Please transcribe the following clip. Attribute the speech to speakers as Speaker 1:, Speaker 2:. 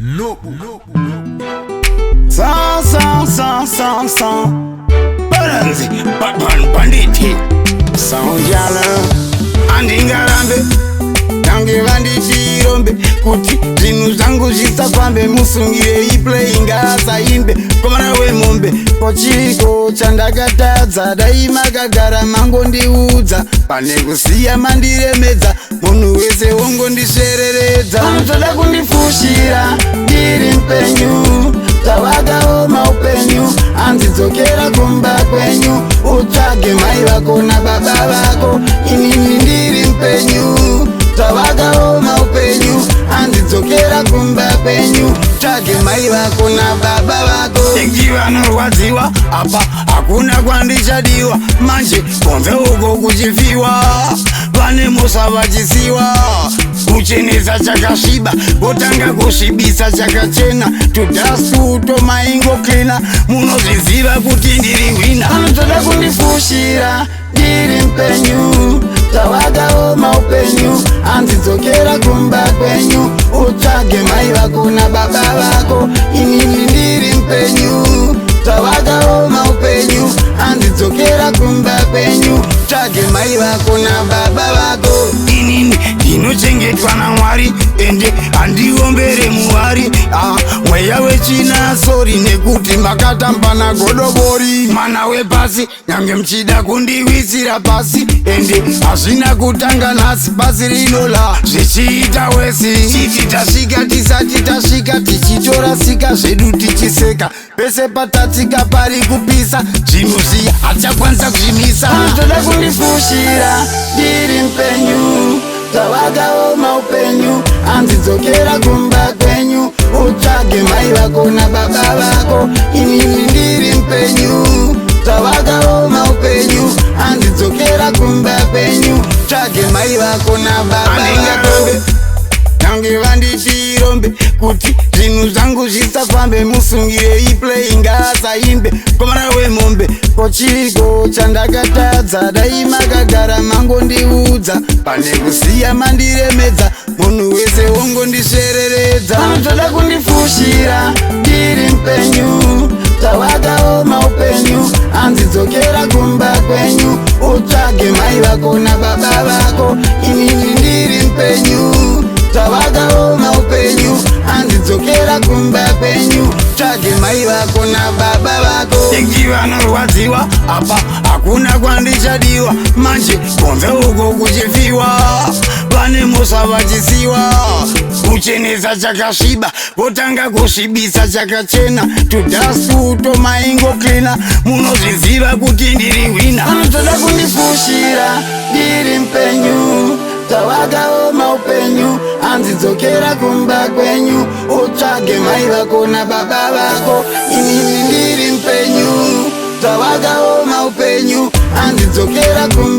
Speaker 1: NHUBU.
Speaker 2: Balanzi, banditi. Sound Jah Luv. Andingarambe, nange vandichirombe. Kuti zvinhu zvangu zvisafambe, musungire playing asaimbe. Komana wemombe, kochiko chandakatadza. Dai makagara mangondiudza, pane kusiya mandiremedza. Munhu wese wongondishereredza. Vanotoda kundifushira, ndiri mpenyu. Tawakaoma upenyu, handidzokera kumba kwenyu. Utsvage mai vako nababa vako, inini ndiri mpenyu. Tawakaoma upenyu, handidzokera kumba kwenyu. Tsvage mai vako nababa vako. Tengi vanorwadziwa, apa hakuna kwandichadiwa. Manje konze uko kuchifiwa, vane musa vachisiwa. Kuchenesa chakasviba, votanga kusvibisa chakachena. Tudhastu tomaingo klina, munozviziva kuti ndiri wina. Vanotoda kundifushira, ndiri mpenyu. Tawakaoma upenyu, handidzokera kumba kwenyu. Utsvage mai vako nababa vako, inini ndiri mpenyu. Tawakaoma upenyu, handidzokera kumba kwenyu. Tsvage mai vako nababa vako. Inini ndinochengetwa naMwari, ende handiombere muwari. Mweya wechina sori, nekuti makatamba nagodobori. Mana wepasi, nyange mchida kundiwisira pasi. Ende hazvina kutanga nhasi, pasi rinola zvichiita wesi. Titi tasvika tisati tasvika, tichitorasika zvedu tichiseka. Pese patatsika pari kupisa, zvinoziya hachakwanisa kuzvimisa. Vanotoda kundifushira, ndiri mpenyu. Tawakaoma upenyu, handidzokera kumba kwenyu. Utsvage mai vako nababa vako, inini ndiri mpenyu. Tawakaoma upenyu, handidzokera kumba kwenyu. Tsvage mai vako nababa vako. Nange vandichirombe, kuti zvinhu zvangu zvisafambe. Musungire playing asaimbe. Komana wemombe, kochiko chandakatadza. Dai makagara mangondiudza, pane kusiya mandiremedza. Munhu wese wongondishereredza. Vanotoda kundifushira, ndiri mpenyu. Tawakaoma upenyu, handidzokera kumba kwenyu. Utsvage mai vako nababa vako, inini ndiri mpenyu. Tawakaoma upenyu, handidzokera kumba kwenyu. Tsvage mai vako nababa vako. Tengi vanorwadziwa, apa hakuna kwandichadiwa. Manje konze uko kuchifiwa, vane musa vachisiwa. Kuchenesa chakasviba, votanga kusvibisa chakachena. Tudhastu tomaingo klina, munozviziva kuti ndiri wina. Vanotoda kundifushira, ndiri mpenyu. Tawakaoma upenyu, handidzokera kumba kwenyu. Utsvage mai vako nababa vako, inini ndiri mpenyu. Tawakaoma upenyu, handidzokera kumba